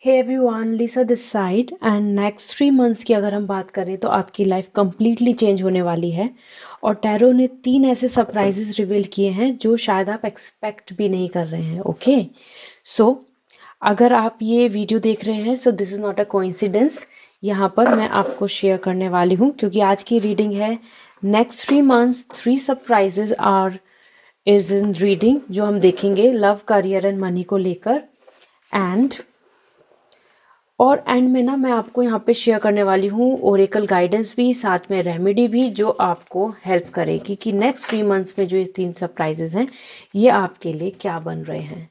Hey everyone, Lisa this side and next 3 months की अगर हम बात करें तो आपकी लाइफ कम्प्लीटली चेंज होने वाली है। और टैरो ने 3 ऐसे सरप्राइजेस रिवील किए हैं जो शायद आप एक्सपेक्ट भी नहीं कर रहे हैं। ओके, सो अगर आप ये वीडियो देख रहे हैं सो this is not a coincidence. यहाँ पर मैं आपको शेयर करने वाली हूँ क्योंकि आज की रीडिंग है next 3 months 3 surprises are is in reading, जो हम देखेंगे लव, करियर एंड मनी को लेकर। एंड में ना मैं आपको यहाँ पे शेयर करने वाली हूँ ओरेकल गाइडेंस भी, साथ में रेमेडी भी, जो आपको हेल्प करेगी कि नेक्स्ट 3 मंथ्स में जो ये 3 सरप्राइजेज हैं ये आपके लिए क्या बन रहे हैं।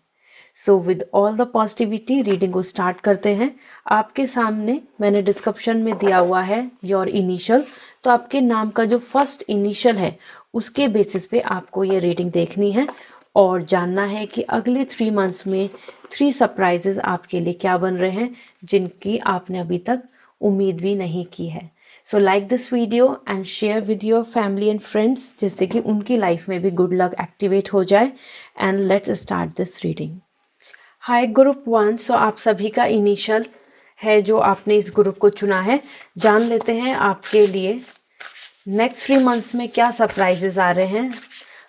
So with all the positivity reading को स्टार्ट करते हैं। आपके सामने मैंने डिस्क्रिप्शन में दिया हुआ है योर इनिशियल, तो आपके नाम का जो फर्स्ट इनिशियल है उसके बेसिस पे आपको ये रीडिंग देखनी है और जानना है कि अगले 3 मंथ्स में 3 सरप्राइजेज आपके लिए क्या बन रहे हैं जिनकी आपने अभी तक उम्मीद भी नहीं की है। So like this video and share with your family and friends, जिससे कि उनकी लाइफ में भी गुड लक एक्टिवेट हो जाए। And let's start this reading. Hi group 1, सो आप सभी का इनिशियल है जो आपने इस ग्रुप को चुना है। जान लेते हैं आपके लिए नेक्स्ट 3 मंथ्स में क्या सरप्राइजेज आ रहे हैं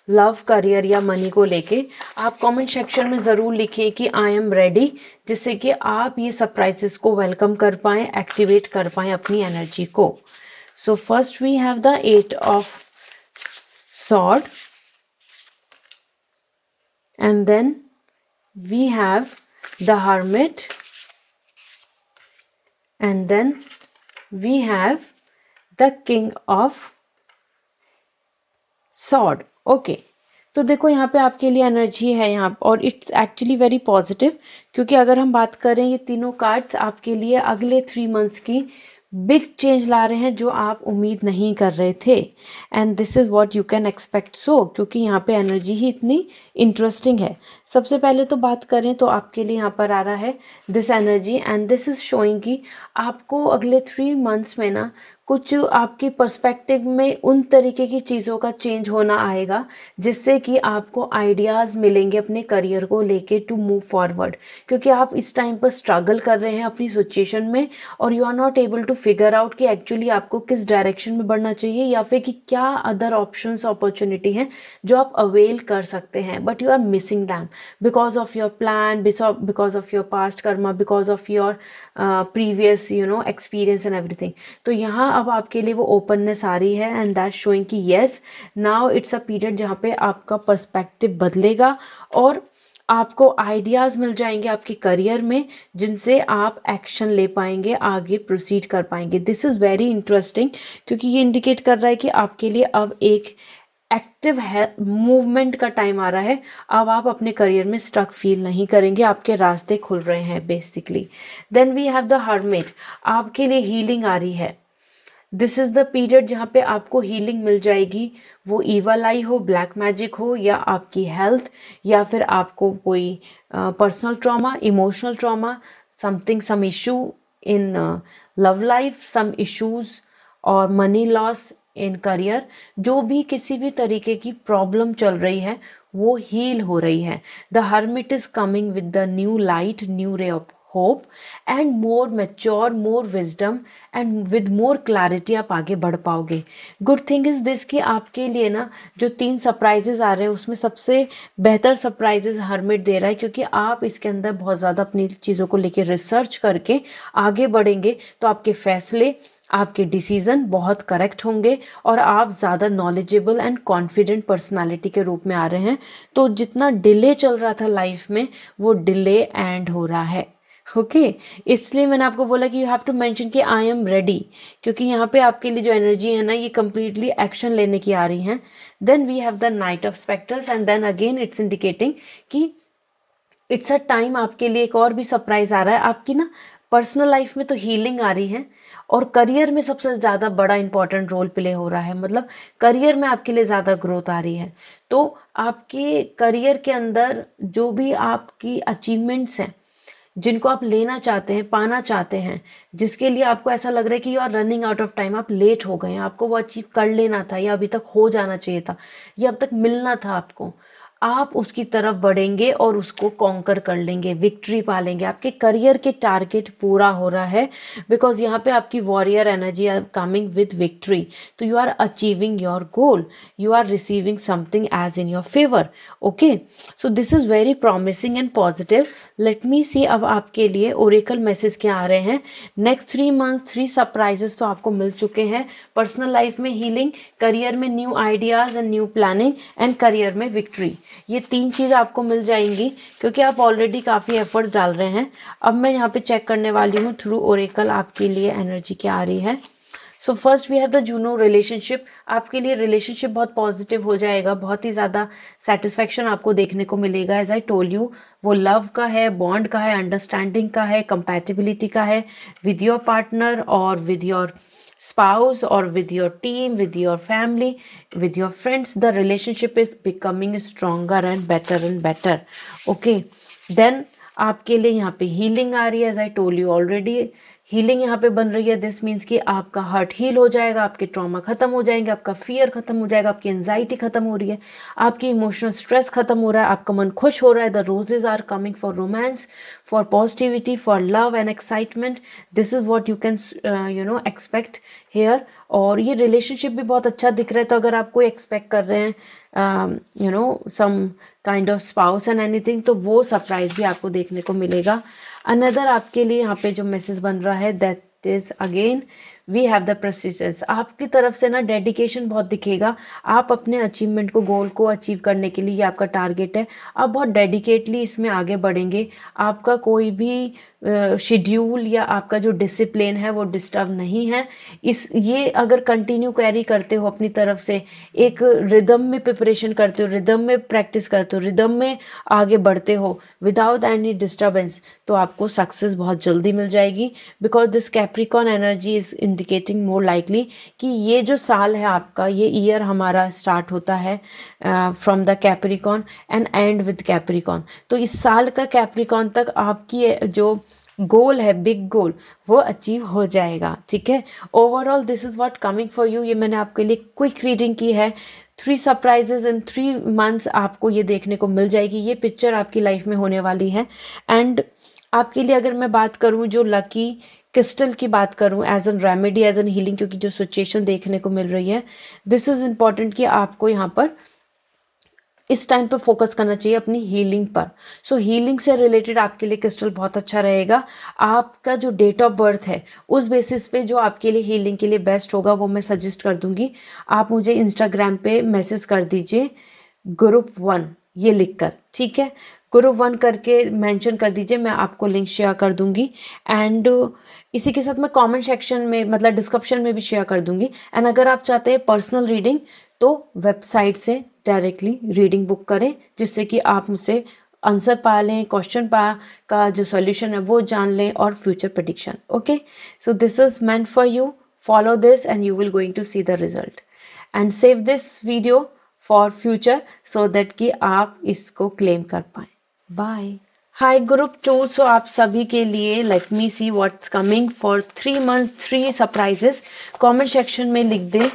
लव, करियर या मनी को लेके। आप कमेंट सेक्शन में ज़रूर लिखिए कि आई एम रेडी, जिससे कि आप ये सरप्राइजेस को वेलकम कर पाएँ, एक्टिवेट कर पाएँ अपनी एनर्जी को। So first we have the 8 of sword and then we have the hermit and then we have the king of sword. Okay, तो देखो यहाँ पे आपके लिए एनर्जी है यहाँ, और इट्स एक्चुअली वेरी पॉजिटिव, क्योंकि अगर हम बात करें ये तीनों कार्ड्स आपके लिए अगले 3 मंथ्स की बिग चेंज ला रहे हैं जो आप उम्मीद नहीं कर रहे थे। And this is what you can expect, so क्योंकि यहाँ पे एनर्जी ही इतनी इंटरेस्टिंग है। सबसे पहले तो बात करें तो आपके लिए यहाँ पर आ रहा है this energy and this is showing कि आपको अगले 3 मंथ्स में ना कुछ आपकी पर्सपेक्टिव में उन तरीके की चीज़ों का चेंज होना आएगा जिससे कि आपको आइडियाज़ मिलेंगे अपने करियर को लेके टू मूव फॉरवर्ड, क्योंकि आप इस टाइम पर स्ट्रगल कर रहे हैं अपनी सिचुएशन में और you are not able to figure out कि एक्चुअली आपको किस डायरेक्शन में बढ़ना चाहिए या फिर कि क्या अदर ऑप्शंस अपॉर्चुनिटी हैं जो आप अवेल कर सकते हैं, but you are missing them because of your plan, because of your past karma, because of your previous experience and everything. तो यहाँ अब आपके लिए वो ओपननेस आ रही है एंड दैट शोइंग कि yes now it's a period जहाँ पे आपका पर्सपेक्टिव बदलेगा और आपको आइडियाज़ मिल जाएंगे आपके करियर में जिनसे आप एक्शन ले पाएंगे, आगे प्रोसीड कर पाएंगे। दिस इज़ वेरी इंटरेस्टिंग क्योंकि ये इंडिकेट कर रहा है कि आपके लिए अब एक एक्टिव है मूवमेंट का टाइम आ रहा है। अब आप अपने करियर में स्टक फील नहीं करेंगे, आपके रास्ते खुल रहे हैं basically. Then we have the hermit, आपके लिए हीलिंग आ रही है। दिस इज़ द पीरियड जहाँ पे आपको हीलिंग मिल जाएगी, वो ईवल आई हो, ब्लैक मैजिक हो, या आपकी हेल्थ, या फिर आपको कोई personal trauma, emotional trauma, something, some issue in love life, some issues और मनी लॉस इन करियर, जो भी किसी भी तरीके की प्रॉब्लम चल रही है वो हील हो रही है। The hermit is coming with the new light, new ray of hope and more mature, more wisdom and with more clarity आप आगे बढ़ पाओगे। गुड थिंग इज़ दिस कि आपके लिए ना जो 3 सरप्राइजेज आ रहे हैं उसमें सबसे बेहतर सरप्राइजेज हर्मिट दे रहा है, क्योंकि आप इसके अंदर बहुत ज़्यादा अपनी चीज़ों को लेकर रिसर्च करके आगे बढ़ेंगे तो आपके फैसले, आपके डिसीज़न बहुत करेक्ट होंगे और आप ज़्यादा नॉलेजेबल एंड कॉन्फिडेंट पर्सनालिटी के रूप में आ रहे हैं। तो जितना डिले चल रहा था लाइफ में वो डिले एंड हो रहा है। ओके, इसलिए मैंने आपको बोला कि यू हैव टू मेंशन कि आई एम रेडी, क्योंकि यहाँ पे आपके लिए जो एनर्जी है ना ये कम्प्लीटली एक्शन लेने की आ रही है। Then we have the knight of specters and then again it's indicating कि इट्स अ टाइम आपके लिए एक और भी सरप्राइज आ रहा है। आपकी ना पर्सनल लाइफ में तो हीलिंग आ रही है और करियर में सबसे ज़्यादा बड़ा इंपॉर्टेंट रोल प्ले हो रहा है, मतलब करियर में आपके लिए ज़्यादा ग्रोथ आ रही है। तो आपके करियर के अंदर जो भी आपकी अचीवमेंट्स हैं जिनको आप लेना चाहते हैं, पाना चाहते हैं, जिसके लिए आपको ऐसा लग रहा है कि you are running out of time, आप लेट हो गए हैं, आपको वो अचीव कर लेना था या अभी तक हो जाना चाहिए था या अब तक मिलना था आपको, आप उसकी तरफ बढ़ेंगे और उसको कॉन्कर कर लेंगे, विक्ट्री पा लेंगे। आपके करियर के टारगेट पूरा हो रहा है बिकॉज यहाँ पे आपकी warrior energy are coming with victory. तो you are achieving your goal, you are receiving something as in your favour. Okay, so this is very promising and positive. Let me see अब आपके लिए Oracle message क्या आ रहे हैं। Next 3 months 3 surprises तो आपको मिल चुके हैं। पर्सनल लाइफ में हीलिंग, करियर में new ideas and new planning, and career में विक्ट्री। ये 3 चीज़ आपको मिल जाएंगी क्योंकि आप ऑलरेडी काफ़ी एफर्ट्स डाल रहे हैं। अब मैं यहाँ पे चेक करने वाली हूँ थ्रू ओरेकल आपके लिए एनर्जी क्या आ रही है। So first we have the Juno relationship. आपके लिए रिलेशनशिप बहुत पॉजिटिव हो जाएगा, बहुत ही ज़्यादा सेटिस्फैक्शन आपको देखने को मिलेगा। एज आई टोल्ड यू, वो लव का है, बॉन्ड का है, अंडरस्टैंडिंग का है, कंपैटिबिलिटी का है विद योर पार्टनर और with your spouse or with your team, with your family, with your friends. The relationship is becoming stronger and better. Okay, then आपके लिए यहाँ पे हीलिंग आ रही है। As I told you already, healing यहाँ पे बन रही है। दिस मीन्स कि आपका हार्ट हील हो जाएगा, आपके ट्रॉमा खत्म हो जाएंगे, आपका फियर खत्म हो जाएगा, आपकी एंजाइटी खत्म हो रही है, आपकी इमोशनल स्ट्रेस खत्म हो रहा है, आपका मन खुश हो रहा है। The roses are coming for romance, for positivity, for love and excitement. This is what you can expect here. और ये रिलेशनशिप भी बहुत अच्छा दिख रहा है। तो अगर आप कोई एक्सपेक्ट कर रहे हैं some kind of spouse and anything, तो वो सरप्राइज भी आपको देखने को मिलेगा। अनदर आपके लिए यहाँ पे जो मैसेज बन रहा है, that is again we have the persistence. आपकी तरफ से ना डेडिकेशन बहुत दिखेगा। आप अपने अचीवमेंट को, गोल को अचीव करने के लिए, ये आपका टारगेट है, आप बहुत डेडिकेटली इसमें आगे बढ़ेंगे। आपका कोई भी शेड्यूल या आपका जो डिसिप्लिन है वो डिस्टर्ब नहीं है। ये अगर कंटिन्यू कैरी करते हो अपनी तरफ से, एक रिदम में प्रिपरेशन करते हो, रिदम में प्रैक्टिस करते हो, रिदम में आगे बढ़ते हो विदाउट एनी डिस्टर्बेंस, तो आपको सक्सेस बहुत जल्दी मिल जाएगी। Because this Capricorn energy is indicating more likely कि ये जो साल है आपका, ये ईयर हमारा स्टार्ट होता है from the Capricorn and and with Capricorn. तो इस साल का कैप्रिकॉन तक आपकी जो गोल है, बिग गोल, वो अचीव हो जाएगा। ठीक है, overall this is what coming for you. ये मैंने आपके लिए क्विक रीडिंग की है। 3 सरप्राइजेज इन 3 मंथ्स आपको ये देखने को मिल जाएगी। ये पिक्चर आपकी लाइफ में होने वाली है। एंड आपके लिए अगर मैं बात करूँ, जो लकी क्रिस्टल की बात करूँ as an remedy, as an healing, क्योंकि जो सिचुएशन देखने को मिल रही है, दिस इज इम्पॉर्टेंट कि आपको यहाँ पर इस टाइम पे फोकस करना चाहिए अपनी हीलिंग पर। सो हीलिंग से रिलेटेड आपके लिए क्रिस्टल बहुत अच्छा रहेगा। आपका जो डेट ऑफ बर्थ है उस बेसिस पे जो आपके लिए हीलिंग के लिए बेस्ट होगा वो मैं सजेस्ट कर दूंगी। आप मुझे इंस्टाग्राम पे मैसेज कर दीजिए ग्रुप 1 ये लिखकर, ठीक है, ग्रुप 1 करके मेंशन कर दीजिए, मैं आपको लिंक शेयर कर दूंगी। एंड इसी के साथ मैं कमेंट सेक्शन में, मतलब डिस्क्रिप्शन में भी शेयर कर दूंगी। एंड अगर आप चाहते हैं पर्सनल रीडिंग, तो वेबसाइट से डायरेक्टली रीडिंग बुक करें, जिससे कि आप मुझसे आंसर पा लें, क्वेश्चन का जो सॉल्यूशन है वो जान लें, और future prediction. Okay, so this is meant for you. Follow this and you will going to see the result. And save this video for future so that कि आप इसको क्लेम कर पाएँ। बाय। हाय ग्रुप 2, सो आप सभी के लिए late me see what's coming for 3 months 3 surprises. Comment section में लिख दें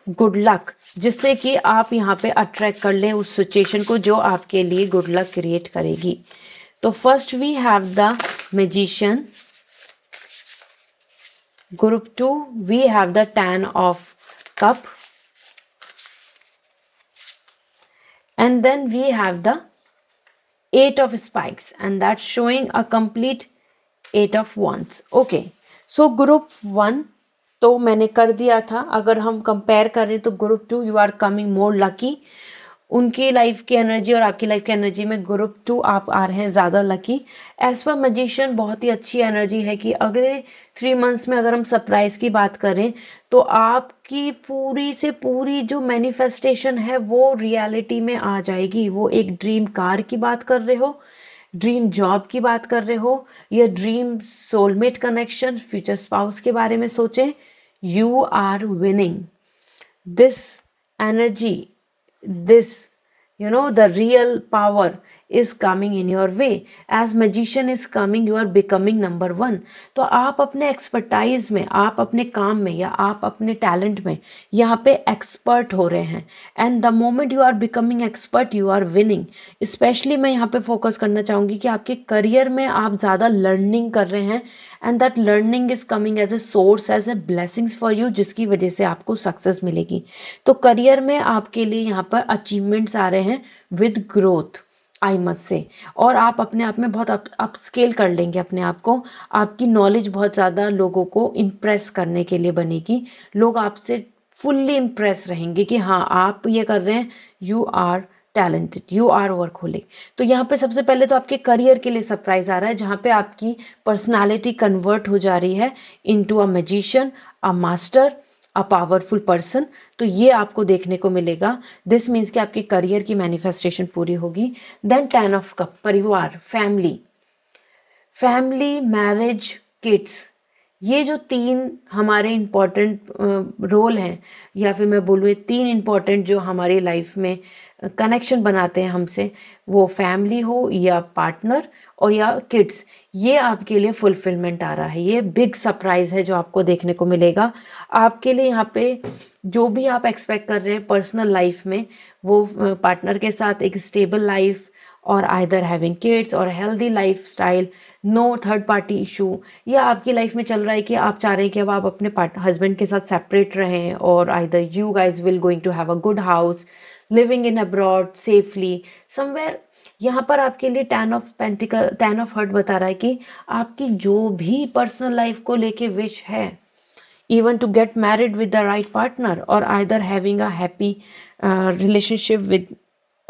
गुड लक, जिससे कि आप यहाँ पे अट्रैक्ट कर लें उस सिचुएशन को जो आपके लिए गुड लक क्रिएट करेगी। तो first we have the magician, group 2 we have the 10 of cup, and then we have the 8 of spikes, and that's showing a complete 8 of wands. Okay, so group 1 तो मैंने कर दिया था। अगर हम compare करें तो group 2 you are coming more lucky. उनकी लाइफ की एनर्जी और आपकी लाइफ की एनर्जी में ग्रुप 2 आप आ रहे हैं ज़्यादा लकी। एज पर मैजिशियन बहुत ही अच्छी एनर्जी है कि अगले 3 मंथ्स में अगर हम सरप्राइज की बात करें तो आपकी पूरी से पूरी जो मैनिफेस्टेशन है वो रियलिटी में आ जाएगी। वो एक ड्रीम कार की बात कर रहे हो, ड्रीम जॉब की बात कर रहे हो, या dream soulmate connection, future spouse के बारे में सोचें, you are winning this energy, this the real power is coming in your way. As magician is coming, you are becoming number one. तो आप अपने एक्सपर्टाइज में, आप अपने काम में या आप अपने टैलेंट में यहाँ पे एक्सपर्ट हो रहे हैं. And the moment you are becoming expert, you are winning. Especially मैं यहाँ पे फोकस करना चाहूँगी कि आपके करियर में आप ज़्यादा लर्निंग कर रहे हैं, and that learning is coming as a source, as a blessings for you, जिसकी वजह से आपको सक्सेस मिलेगी. तो करियर में आपके लिए यहाँ पर अचीवमेंट्स आ रहे हैं with growth, I must say. और आप अपने आप में बहुत अपस्केल कर लेंगे अपने आप को. आपकी नॉलेज बहुत ज़्यादा लोगों को इम्प्रेस करने के लिए बनेगी. लोग आपसे फुल्ली इम्प्रेस रहेंगे कि हाँ आप ये कर रहे हैं, you are talented, you are workaholic. तो यहाँ पे सबसे पहले तो आपके करियर के लिए सरप्राइज आ रहा है, जहाँ पे आपकी पर्सनालिटी कन्वर्ट हो जा रही है into a magician, a master, a powerful person. तो ये आपको देखने को मिलेगा. दिस मीन्स कि आपके करियर की मैनिफेस्टेशन पूरी होगी. देन 10 ऑफ कप, परिवार, फैमिली, मैरिज, किड्स. ये जो 3 हमारे इम्पॉर्टेंट रोल हैं, या फिर मैं बोलूँ 3 इम्पॉर्टेंट जो हमारी लाइफ में कनेक्शन बनाते हैं हमसे, वो फैमिली हो या पार्टनर और या किड्स, ये आपके लिए फुलफिलमेंट आ रहा है. ये बिग सरप्राइज़ है जो आपको देखने को मिलेगा. आपके लिए यहाँ पे जो भी आप एक्सपेक्ट कर रहे हैं पर्सनल लाइफ में, वो पार्टनर के साथ एक स्टेबल लाइफ, और आइदर हैविंग किड्स और healthy lifestyle, no third party issue, या आपकी लाइफ में चल रहा है कि आप चाह रहे हैं कि अब आप अपने हस्बैंड के साथ सेपरेट रहें, और either you guys will going to have a good house, living in abroad safely somewhere. यहाँ पर आपके लिए 10 ऑफ हर्ट बता रहा है कि आपकी जो भी पर्सनल लाइफ को लेके विश है, even to get married with the right partner or either having a happy relationship with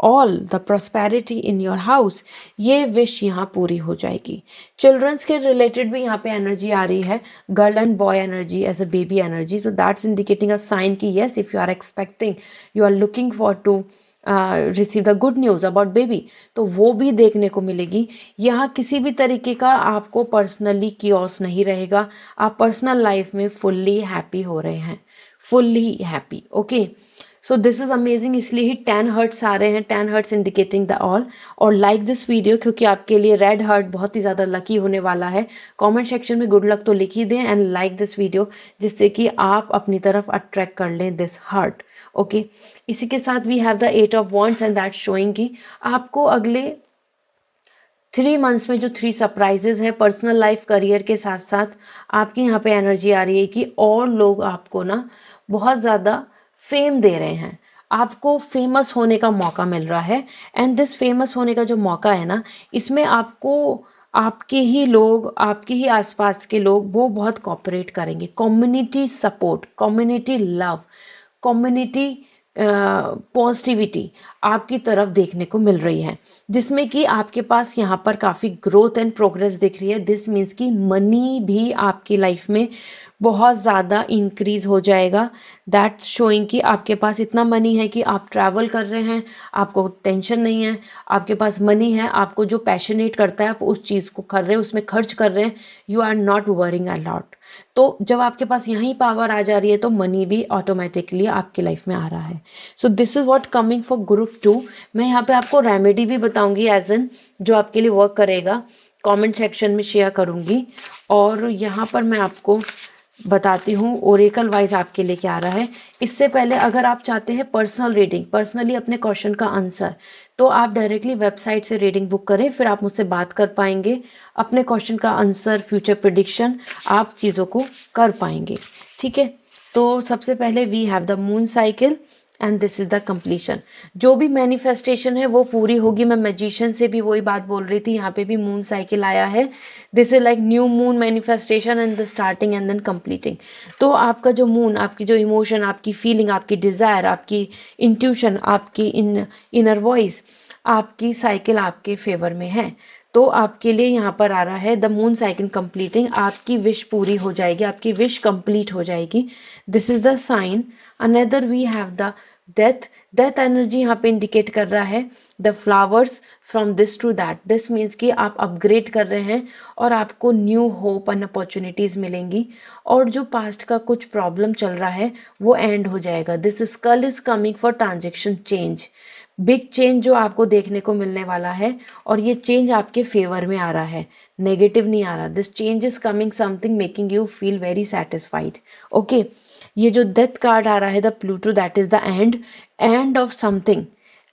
all the prosperity in your house, ये विश यहाँ पूरी हो जाएगी. चिल्ड्रंस के रिलेटेड भी यहाँ पे एनर्जी आ रही है, girl and boy energy, as a baby energy. तो दैट्स इंडिकेटिंग अ साइन कि yes, if you are expecting, you are looking for to receive the good news about baby, तो वो भी देखने को मिलेगी. यहाँ किसी भी तरीके का आपको पर्सनली कियोस नहीं रहेगा. आप पर्सनल लाइफ में फुल्ली हैप्पी हो रहे हैं, fully happy. Okay, so this is amazing. इसलिए ही 10 हर्ट्स आ रहे हैं, 10 हर्ट्स इंडिकेटिंग द ऑल. और लाइक दिस वीडियो, क्योंकि आपके लिए रेड हर्ट बहुत ही ज़्यादा लकी होने वाला है. कमेंट सेक्शन में गुड लक तो लिख ही दें, एंड लाइक दिस वीडियो, जिससे कि आप अपनी तरफ अट्रैक्ट कर लें दिस हर्ट. ओके, इसी के साथ we have the 8 of wands, and that showing कि आपको अगले 3 मंथ्स में जो 3 सरप्राइजेज हैं पर्सनल लाइफ, करियर के साथ साथ, आपकी यहाँ पे एनर्जी आ रही है कि और लोग आपको ना बहुत ज़्यादा फेम दे रहे हैं, आपको फेमस होने का मौका मिल रहा है. एंड दिस फेमस होने का जो मौका है ना, इसमें आपको आपके ही लोग, आपके ही आसपास के लोग, वो बहुत कोऑपरेट करेंगे. Community support, community love, community positivity आपकी तरफ देखने को मिल रही है, जिसमें कि आपके पास यहाँ पर काफ़ी ग्रोथ एंड प्रोग्रेस दिख रही है. दिस मीन्स कि मनी भी आपकी लाइफ में बहुत ज़्यादा इंक्रीज़ हो जाएगा. दैट्स शोइंग कि आपके पास इतना मनी है कि आप ट्रैवल कर रहे हैं, आपको टेंशन नहीं है, आपके पास मनी है, आपको जो पैशनेट करता है आप उस चीज़ को कर रहे हैं, उसमें खर्च कर रहे हैं, you are not worrying a lot. तो जब आपके पास यहीं पावर आ जा रही है, तो मनी भी ऑटोमेटिकली आपकी लाइफ में आ रहा है. सो this is what coming for group 2. मैं यहाँ पे आपको रेमेडी भी बताऊँगी एज एन, जो आपके लिए वर्क करेगा, कमेंट सेक्शन में शेयर करूँगी. और यहाँ पर मैं आपको बताती हूँ ओरेकल वाइज आपके लिए क्या आ रहा है. इससे पहले अगर आप चाहते हैं पर्सनल रीडिंग, पर्सनली अपने क्वेश्चन का आंसर, तो आप डायरेक्टली वेबसाइट से रीडिंग बुक करें, फिर आप मुझसे बात कर पाएंगे. अपने क्वेश्चन का आंसर, फ्यूचर प्रेडिक्शन, आप चीज़ों को कर पाएंगे. ठीक है, तो सबसे पहले we have the moon cycle, and this is the completion. जो भी मैनिफेस्टेशन है वो पूरी होगी. मैं मैजिशियन से भी वही बात बोल रही थी, यहाँ पे भी मून साइकिल आया है. This is like new moon manifestation and the starting and then completing. तो आपका जो मून, आपकी जो इमोशन, आपकी फीलिंग, आपकी डिज़ायर, आपकी इंट्यूशन, आपकी इनर वॉइस, आपकी साइकिल आपके फेवर में है. तो आपके लिए यहाँ पर आ रहा है द मून साइकिल कंप्लीटिंग. आपकी विश पूरी हो जाएगी, आपकी विश कंप्लीट हो जाएगी. This is the sign. Another we have the death energy यहाँ पे इंडिकेट कर रहा है the flowers from this to that. This means कि आप अपग्रेड कर रहे हैं और आपको न्यू होप एंड अपॉर्चुनिटीज़ मिलेंगी, और जो पास्ट का कुछ प्रॉब्लम चल रहा है वो एंड हो जाएगा. This skull is coming for transaction change. Big change जो आपको देखने को मिलने वाला है, और ये चेंज आपके फेवर में आ रहा है, नेगेटिव नहीं आ रहा. This change is coming something making you feel very satisfied. Okay, ये जो डेथ कार्ड आ रहा है the Pluto, that is the end of something,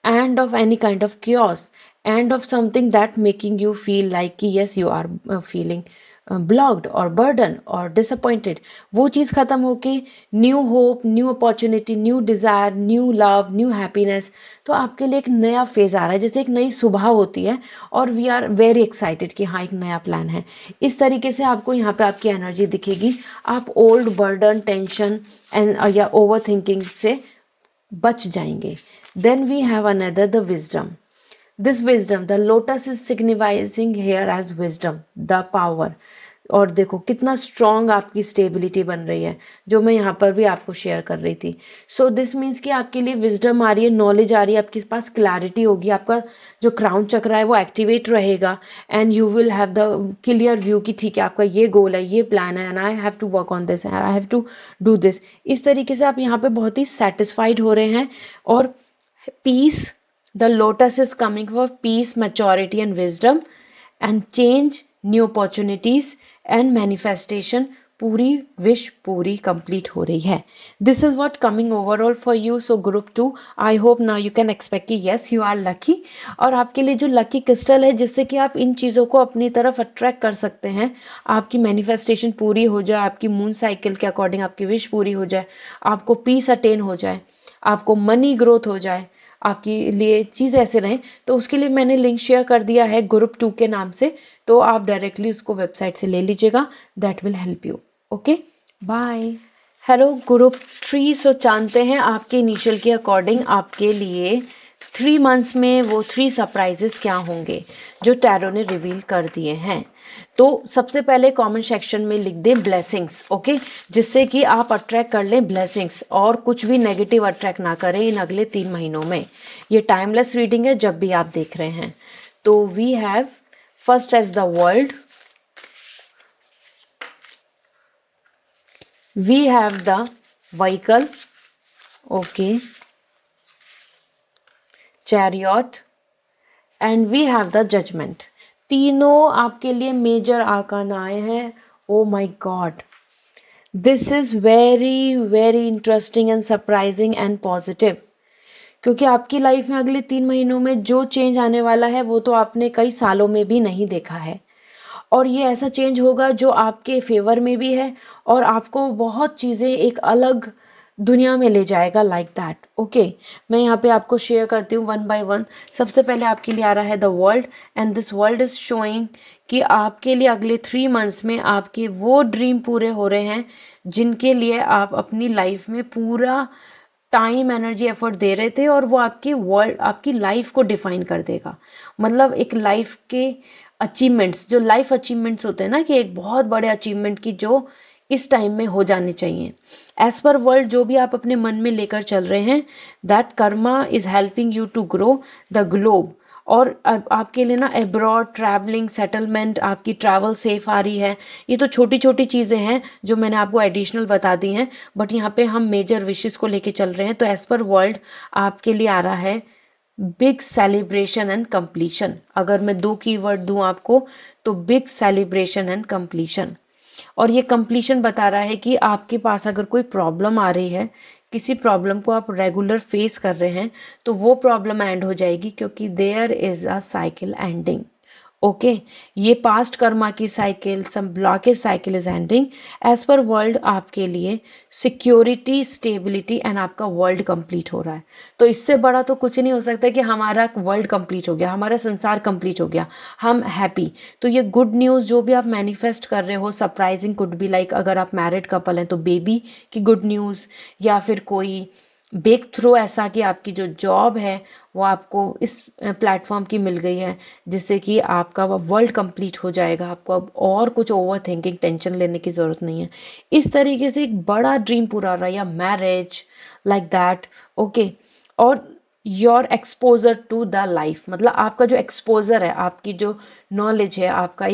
end of any kind of chaos, end of something that making you feel like कि yes you are feeling blocked और burden और disappointed. वो चीज़ ख़त्म होके new hope, new opportunity, new desire, new love, new happiness. तो आपके लिए एक नया फेज़ आ रहा है, जैसे एक नई सुबह होती है और वी आर वेरी एक्साइटेड कि हाँ एक नया प्लान है. इस तरीके से आपको यहाँ पे आपकी एनर्जी दिखेगी. आप ओल्ड बर्डन, टेंशन एंड या ओवर थिंकिंग से बच जाएंगे. Then we have another the wisdom. This wisdom, the lotus is signifying here as wisdom, the power. और देखो कितना स्ट्रॉन्ग आपकी स्टेबिलिटी बन रही है, जो मैं यहाँ पर भी आपको शेयर कर रही थी. सो दिस मीन्स कि आपके लिए विजडम आ रही है, नॉलेज आ रही है, आपके पास क्लैरिटी होगी, आपका जो क्राउन चक्र है वो एक्टिवेट रहेगा, and you will have the clear view कि ठीक है आपका ये गोल है, ये प्लान है, and I have to work on this, I have to do this. इस तरीके से आप यहाँ पे बहुत ही सेटिस्फाइड हो रहे हैं. और piece, the lotus is coming for peace, maturity and wisdom and change, new opportunities and manifestation. पूरी विश पूरी कंप्लीट हो रही है. This is what coming overall for you. So group 2, I hope now you can expect कि yes you are lucky. और आपके लिए जो लकी क्रिस्टल है जिससे कि आप इन चीज़ों को अपनी तरफ अट्रैक्ट कर सकते हैं, आपकी मैनिफेस्टेशन पूरी हो जाए, आपकी मून साइकिल के अकॉर्डिंग आपकी विश पूरी हो जाए, आपको पीस अटेन हो जाए, आपको मनी ग्रोथ हो जाए, आपके लिए चीज़ ऐसे रहें, तो उसके लिए मैंने लिंक शेयर कर दिया है ग्रुप 2 के नाम से. तो आप डायरेक्टली उसको वेबसाइट से ले लीजिएगा. That will help you. Okay, bye. Hello group 3. सो जानते हैं आपके इनिशियल के अकॉर्डिंग आपके लिए 3 मंथ्स में वो 3 सरप्राइजेस क्या होंगे जो टैरो ने रिवील कर दिए हैं. तो सबसे पहले कमेंट सेक्शन में लिख दें ब्लेसिंग्स. ओके, जिससे कि आप अट्रैक्ट कर लें ब्लेसिंग्स, और कुछ भी नेगेटिव अट्रैक्ट ना करें इन अगले 3 महीनों में. ये टाइमलेस रीडिंग है, जब भी आप देख रहे हैं. तो we have first as the world, we have the vehicle, okay, chariot and we have the judgment. तीनों आपके लिए मेजर आर्कान आए हैं. Oh my god, this is very very interesting and surprising and positive. क्योंकि आपकी life में अगले 3 महीनों में जो चेंज आने वाला है वो तो आपने कई सालों में भी नहीं देखा है. और ये ऐसा चेंज होगा जो आपके फेवर में भी है और आपको बहुत चीज़ें एक अलग दुनिया में ले जाएगा, लाइक दैट. ओके, मैं यहाँ पे आपको शेयर करती हूँ 1 बाय 1. सबसे पहले आपके लिए आ रहा है the world, and this world is showing कि आपके लिए अगले 3 मंथ्स में आपके वो ड्रीम पूरे हो रहे हैं जिनके लिए आप अपनी लाइफ में पूरा टाइम, एनर्जी, एफर्ट दे रहे थे, और वो आपकी वर्ल्ड, आपकी लाइफ को डिफाइन कर देगा. मतलब एक लाइफ के अचीवमेंट्स, जो लाइफ अचीवमेंट्स होते हैं ना, कि एक बहुत बड़े अचीवमेंट की जो इस टाइम में हो जाने चाहिए एज पर वर्ल्ड, जो भी आप अपने मन में लेकर चल रहे हैं, that karma is helping you to grow the globe. और अब आपके लिए ना एब्रॉड ट्रैवलिंग, सेटलमेंट, आपकी ट्रैवल सेफ आ रही है. ये तो छोटी छोटी चीज़ें हैं जो मैंने आपको एडिशनल बता दी हैं, बट यहाँ पे हम मेजर विशेस को लेके चल रहे हैं. तो एज पर वर्ल्ड आपके लिए आ रहा है बिग सेलिब्रेशन एंड कंप्लीशन. अगर मैं 2 कीवर्ड दूं आपको, तो बिग सेलिब्रेशन एंड कंप्लीशन. और ये कंप्लीशन बता रहा है कि आपके पास अगर कोई प्रॉब्लम आ रही है, किसी प्रॉब्लम को आप रेगुलर फेस कर रहे हैं, तो वो प्रॉब्लम एंड हो जाएगी, क्योंकि there is a cycle ending. Okay, ये पास्ट कर्मा की cycle, some blockage cycle is ending. As पर वर्ल्ड आपके लिए सिक्योरिटी, स्टेबिलिटी एंड आपका वर्ल्ड कंप्लीट हो रहा है. तो इससे बड़ा तो कुछ नहीं हो सकता कि हमारा वर्ल्ड कंप्लीट हो गया, हमारा संसार कंप्लीट हो गया, हम हैप्पी. तो ये गुड न्यूज़ जो भी आप मैनिफेस्ट कर रहे हो, सरप्राइजिंग कुड बी लाइक, अगर आप मैरिड कपल हैं तो बेबी की गुड न्यूज़, या फिर कोई ब्रेक थ्रू ऐसा कि आपकी जो जॉब है वो आपको इस प्लेटफॉर्म की मिल गई है, जिससे कि आपका वर्ल्ड कंप्लीट हो जाएगा. आपको अब और कुछ ओवर थिंकिंग, टेंशन लेने की ज़रूरत नहीं है. इस तरीके से एक बड़ा ड्रीम पूरा हो रहा है, या मैरिज, लाइक दैट. ओके, और your exposure to the life, मतलब आपका जो एक्सपोजर है, आपकी जो नॉलेज है, आपका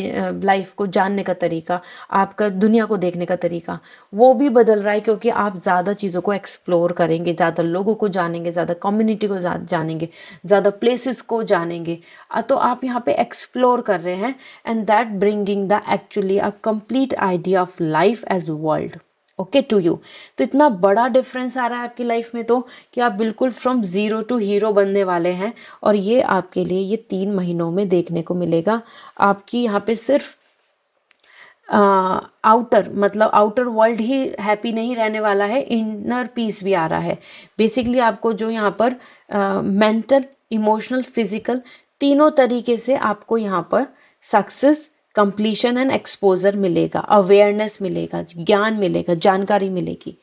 लाइफ को जानने का तरीका, आपका दुनिया को देखने का तरीका, वो भी बदल रहा है, क्योंकि आप ज़्यादा चीज़ों को एक्सप्लोर करेंगे, ज़्यादा लोगों को जानेंगे, ज़्यादा कम्युनिटी को जानेंगे, ज़्यादा प्लेसेस को जानेंगे। तो आप यहाँ पे एक्सप्लोर कर रहे हैं, and that bringing the actually a complete idea of life as world, okay to you. तो इतना बड़ा डिफरेंस आ रहा है आपकी लाइफ में, तो कि आप बिल्कुल फ्रॉम ज़ीरो टू हीरो बनने वाले हैं। और ये आपके लिए ये 3 महीनों में देखने को मिलेगा। आपकी यहाँ पे सिर्फ आउटर मतलब आउटर वर्ल्ड ही हैप्पी नहीं रहने वाला है, इनर पीस भी आ रहा है। बेसिकली आपको जो यहाँ पर मेंटल, इमोशनल, फिजिकल, तीनों तरीके से आपको यहाँ पर सक्सेस, कंप्लीशन एंड एक्सपोजर मिलेगा, अवेयरनेस मिलेगा, ज्ञान मिलेगा, जानकारी मिलेगी।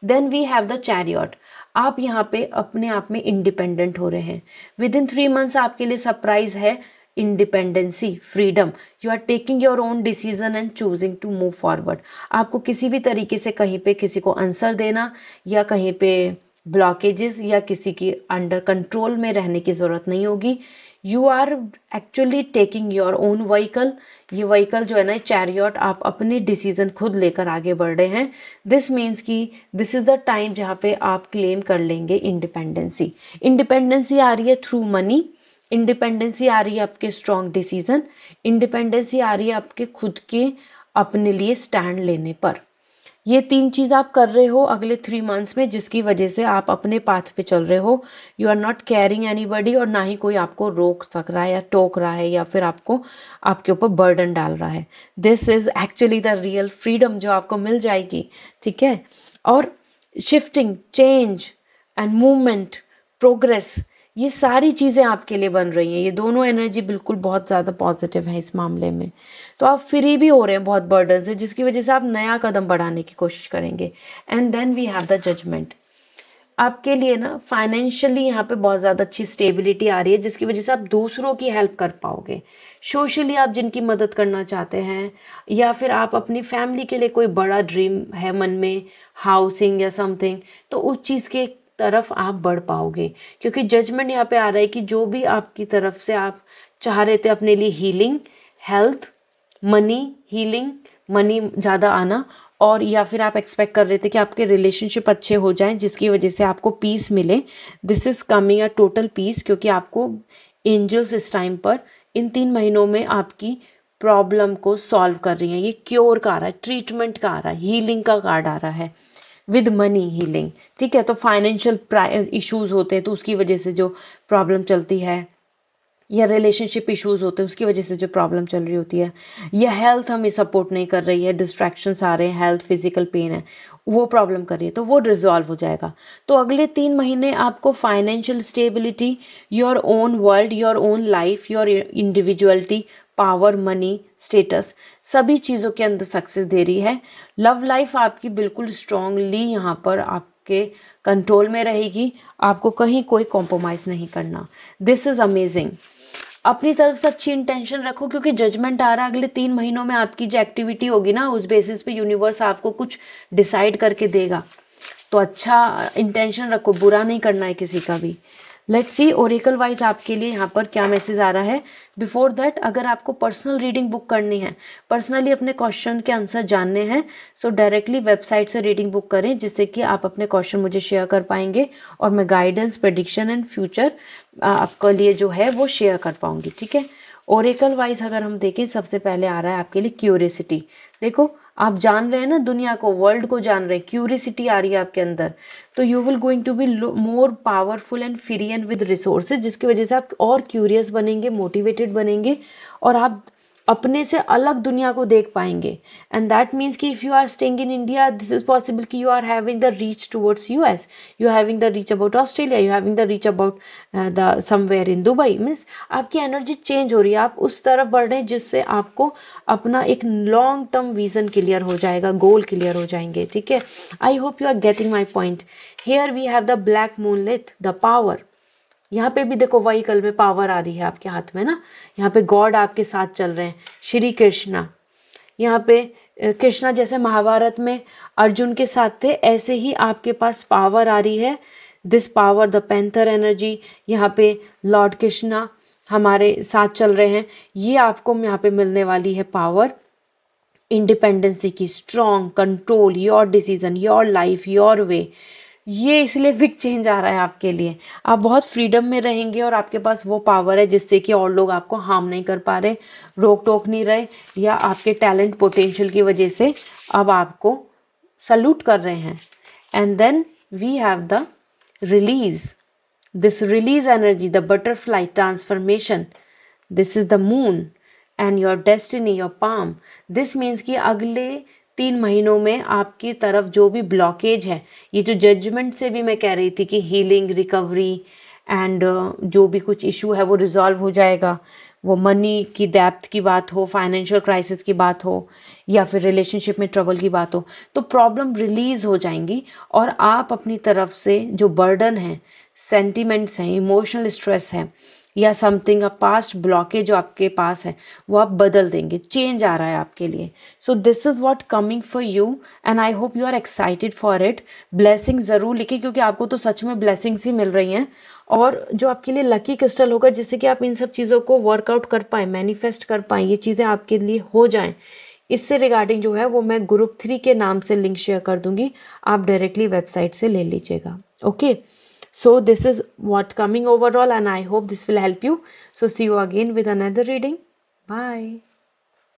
Then we have the chariot. आप यहाँ पे अपने आप में इंडिपेंडेंट हो रहे हैं। विद इन 3 मंथ्स आपके लिए सरप्राइज है, independency, freedom. You are taking your own decision and choosing to move forward. आपको किसी भी तरीके से कहीं पे किसी को आंसर देना, या कहीं पे ब्लॉकेजेस, या किसी की अंडर कंट्रोल में रहने की ज़रूरत नहीं होगी। You are actually taking your own vehicle. ये व्हीकल जो है ना, चैरियट, आप अपने डिसीजन खुद लेकर आगे बढ़ रहे हैं। दिस मीन्स कि दिस इज़ द टाइम जहाँ पे आप क्लेम कर लेंगे इंडिपेंडेंसी। इंडिपेंडेंसी आ रही है थ्रू मनी, इंडिपेंडेंसी आ रही है आपके स्ट्रॉन्ग डिसीजन, इंडिपेंडेंसी आ रही है आपके खुद के अपने लिए स्टैंड लेने पर। ये 3 चीज़ आप कर रहे हो अगले 3 मंथ्स में, जिसकी वजह से आप अपने पाथ पे चल रहे हो। You are not caring anybody, और ना ही कोई आपको रोक सक रहा है या टोक रहा है या फिर आपको आपके ऊपर बर्डन डाल रहा है। This is actually the real freedom जो आपको मिल जाएगी, ठीक है। और shifting, change and movement, progress, ये सारी चीज़ें आपके लिए बन रही हैं। ये दोनों एनर्जी बिल्कुल बहुत ज़्यादा पॉजिटिव है इस मामले में। तो आप फ्री भी हो रहे हैं बहुत बर्डन से, जिसकी वजह से आप नया कदम बढ़ाने की कोशिश करेंगे। And then we have the judgment. आपके लिए ना फाइनेंशियली यहाँ पे बहुत ज़्यादा अच्छी स्टेबिलिटी आ रही है, जिसकी वजह से आप दूसरों की हेल्प कर पाओगे। सोशली आप जिनकी मदद करना चाहते हैं, या फिर आप अपनी फैमिली के लिए कोई बड़ा ड्रीम है मन में, हाउसिंग या समथिंग, तो उस चीज़ के तरफ आप बढ़ पाओगे। क्योंकि जजमेंट यहाँ पे आ रहा है कि जो भी आपकी तरफ से आप चाह रहे थे अपने लिए, healing, health, money, healing, money ज़्यादा आना, और या फिर आप एक्सपेक्ट कर रहे थे कि आपके रिलेशनशिप अच्छे हो जाएं, जिसकी वजह से आपको पीस मिले, this is coming a total peace. क्योंकि आपको एंजल्स इस टाइम पर इन 3 महीनों में आपकी प्रॉब्लम को सॉल्व कर रही हैं। ये क्योर का आ रहा है, ट्रीटमेंट का आ रहा है, हीलिंग का कार्ड आ रहा है, विद मनी हीलिंग, ठीक है। तो फाइनेंशियल इश्यूज होते हैं तो उसकी वजह से जो प्रॉब्लम चलती है, या रिलेशनशिप इश्यूज होते हैं उसकी वजह से जो प्रॉब्लम चल रही होती है, या हेल्थ हमें सपोर्ट नहीं कर रही है, डिस्ट्रैक्शंस आ रहे हैं, हेल्थ, फिजिकल पेन है, वो प्रॉब्लम कर रही है, तो वो रिजॉल्व हो जाएगा। तो अगले 3 महीने आपको financial stability, your own world, your own life, your individuality, power, money, status, सभी चीज़ों के अंदर सक्सेस दे रही है। लव लाइफ आपकी बिल्कुल स्ट्रांगली यहाँ पर आपके कंट्रोल में रहेगी, आपको कहीं कोई कॉम्प्रोमाइज़ नहीं करना। This is amazing. अपनी तरफ से अच्छी इंटेंशन रखो, क्योंकि जजमेंट आ रहा है अगले 3 महीनों में आपकी जो एक्टिविटी होगी ना, उस बेसिस पे यूनिवर्स आपको कुछ डिसाइड करके देगा। तो अच्छा इंटेंशन रखो, बुरा नहीं करना है किसी का भी। लेट्स सी ओरेकल वाइज आपके लिए यहाँ पर क्या मैसेज आ रहा है। बिफोर दैट, अगर आपको पर्सनल रीडिंग बुक करनी है, पर्सनली अपने क्वेश्चन के आंसर जानने हैं, सो डायरेक्टली वेबसाइट से रीडिंग बुक करें, जिससे कि आप अपने क्वेश्चन मुझे शेयर कर पाएंगे और मैं गाइडेंस, प्रेडिक्शन एंड फ्यूचर आपके लिए जो है वो शेयर कर पाऊंगी, ठीक है। ओरेकल वाइज अगर हम देखें, सबसे पहले आ रहा है आपके लिए क्यूरियसिटी। देखो, आप जान रहे हैं ना, दुनिया को, वर्ल्ड को जान रहे हैं, क्यूरियसिटी आ रही है आपके अंदर, तो you will going to be more powerful and free and with resources, जिसकी वजह से आप और क्यूरियस बनेंगे, मोटिवेटेड बनेंगे, और आप अपने से अलग दुनिया को देख पाएंगे। एंड दैट मीन्स कि if you are staying in India, this is possible कि you are having the reach towards US, you are having the reach about Australia, you having the reach about the somewhere in Dubai. Means आपकी energy change हो रही है, आप उस तरफ बढ़ रहे हैं जिससे आपको अपना एक लॉन्ग टर्म विजन क्लियर हो जाएगा, गोल क्लियर हो जाएंगे, ठीक है। I hope you are getting my point. Here we have the black moonlit, the power. यहाँ पे भी देखो, व्हीकल में पावर आ रही है आपके हाथ में ना, यहाँ पे गॉड आपके साथ चल रहे हैं, श्री कृष्णा। यहाँ पे कृष्णा जैसे महाभारत में अर्जुन के साथ थे, ऐसे ही आपके पास पावर आ रही है, this power, the panther energy, यहाँ पे लॉर्ड कृष्णा हमारे साथ चल रहे हैं, ये आपको यहाँ पे मिलने वाली है पावर इंडिपेंडेंसी की, strong control, your decision, your life, your way. ये इसलिए बिग चेंज आ रहा है आपके लिए। आप बहुत फ्रीडम में रहेंगे और आपके पास वो पावर है जिससे कि और लोग आपको हार्म नहीं कर पा रहे, रोक टोक नहीं रहे, या आपके टैलेंट पोटेंशियल की वजह से अब आपको सल्यूट कर रहे हैं। And then we have the release, this release energy, the butterfly transformation, this is the moon and your destiny, your palm. This means कि अगले 3 महीनों में आपकी तरफ जो भी ब्लॉकेज है, ये जो जजमेंट से भी मैं कह रही थी कि हीलिंग, रिकवरी एंड जो भी कुछ इशू है वो रिजॉल्व हो जाएगा, वो मनी की डेप्थ की बात हो, फाइनेंशियल क्राइसिस की बात हो, या फिर रिलेशनशिप में ट्रबल की बात हो, तो प्रॉब्लम रिलीज़ हो जाएंगी और आप अपनी तरफ से जो बर्डन है, सेंटिमेंट्स हैं, इमोशनल स्ट्रेस है, या समथिंग अ पास्ट ब्लॉकेज जो आपके पास है, वो आप बदल देंगे। चेंज आ रहा है आपके लिए। So this is what coming for you and I hope you are excited for it. Blessing ज़रूर लिखिए क्योंकि आपको तो सच में ब्लेसिंग्स ही मिल रही हैं, और जो आपके लिए लकी क्रिस्टल होगा जिससे कि आप इन सब चीज़ों को वर्कआउट कर पाएँ, मैनिफेस्ट कर पाएँ, ये चीज़ें आपके लिए हो जाएँ, इससे रिगार्डिंग जो है वो मैं ग्रुप 3 के नाम से लिंक शेयर कर दूंगी, आप डायरेक्टली वेबसाइट से ले लीजिएगा। Okay, so this is what coming overall and I hope this will help you. So see you again with another reading. Bye.